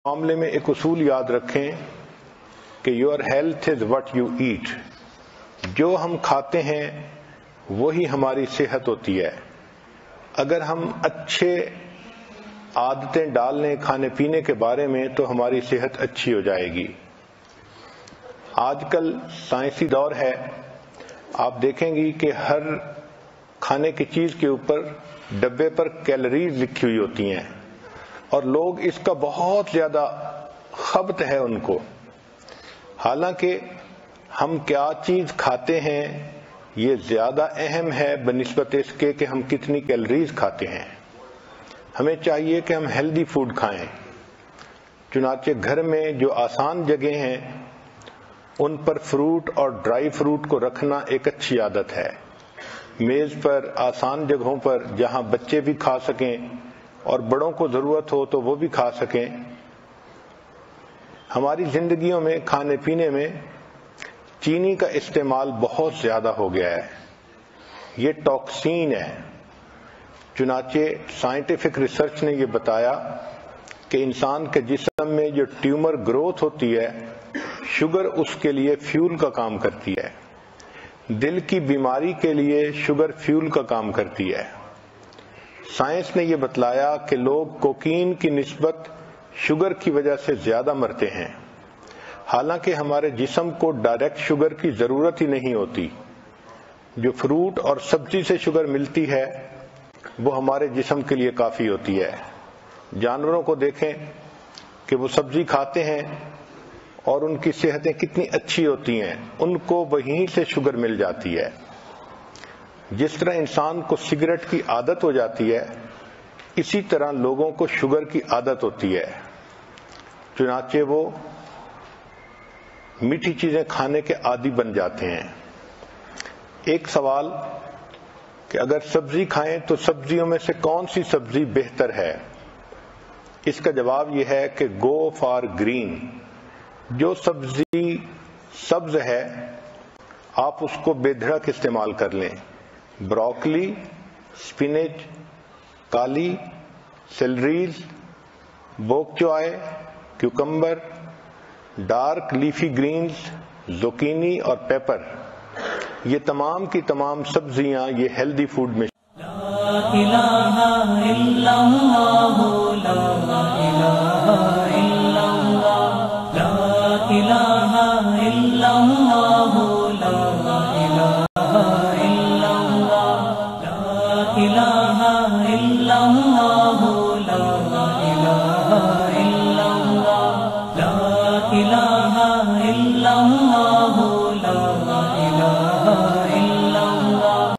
معاملے میں ایک اصول یاد رکھیں کہ your health is what you eat. جو ہم کھاتے ہیں وہی ہماری صحت ہوتی ہے. اگر ہم اچھے عادتیں ڈال لیں کھانے پینے کے بارے میں تو ہماری صحت اچھی ہو جائے گی. آج کل سائنسی دور ہے، آپ دیکھیں گی کہ ہر کھانے کی چیز کے اوپر ڈبے پر کیلوریز لکھی ہوئی ہوتی ہیں، اور لوگ اس کا بہت زیادہ خبط ہے ان کو. حالانکہ ہم کیا چیز کھاتے ہیں یہ زیادہ اہم ہے بنسبت اس کے کہ ہم کتنی کیلوریز کھاتے ہیں. ہمیں چاہیے کہ ہم ہیلدی فوڈ کھائیں. چنانچہ گھر میں جو آسان جگہیں ہیں ان پر فروٹ اور ڈرائی فروٹ کو رکھنا ایک اچھی عادت ہے. میز پر آسان جگہوں پر جہاں بچے بھی کھا سکیں اور بڑوں کو ضرورت ہو تو وہ بھی کھا سکیں. ہماری زندگیوں میں کھانے پینے میں چینی کا استعمال بہت زیادہ ہو گیا ہے. یہ ٹاکسین ہے. چنانچہ سائنٹیفک ریسرچ نے یہ بتایا کہ انسان کے جسم میں جو ٹیومر گروتھ ہوتی ہے، شوگر اس کے لیے فیول کا کام کرتی ہے. دل کی بیماری کے لیے شوگر فیول کا کام کرتی ہے. سائنس نے یہ بتلایا کہ لوگ کوکین کی نسبت شوگر کی وجہ سے زیادہ مرتے ہیں. حالانکہ ہمارے جسم کو ڈائریکٹ شوگر کی ضرورت ہی نہیں ہوتی. جو فروٹ اور سبزی سے شوگر ملتی ہے وہ ہمارے جسم کے لیے کافی ہوتی ہے. جانوروں کو دیکھیں کہ وہ سبزی کھاتے ہیں اور ان کی صحتیں کتنی اچھی ہوتی ہیں، ان کو وہیں سے شوگر مل جاتی ہے. جس طرح انسان کو سگریٹ کی عادت ہو جاتی ہے، اسی طرح لوگوں کو شوگر کی عادت ہوتی ہے. چنانچہ وہ میٹھی چیزیں کھانے کے عادی بن جاتے ہیں. ایک سوال کہ اگر سبزی کھائیں تو سبزیوں میں سے کون سی سبزی بہتر ہے؟ اس کا جواب یہ ہے کہ گو فار گرین. جو سبزی سبز ہے آپ اس کو بے دھڑک استعمال کر لیں. بروکلی، سپینچ، کالی، سیلریز، بوک چوائے، کیوکمبر، ڈارک لیفی گرینز، زوکینی اور پیپر، یہ تمام کی تمام سبزیاں یہ ہیلدی فوڈ میں لا الہ الا اللہ، لا الہ الا اللہ، لا الہ الا اللہ، لا الہ الا اللہ، لا الہ الا اللہ.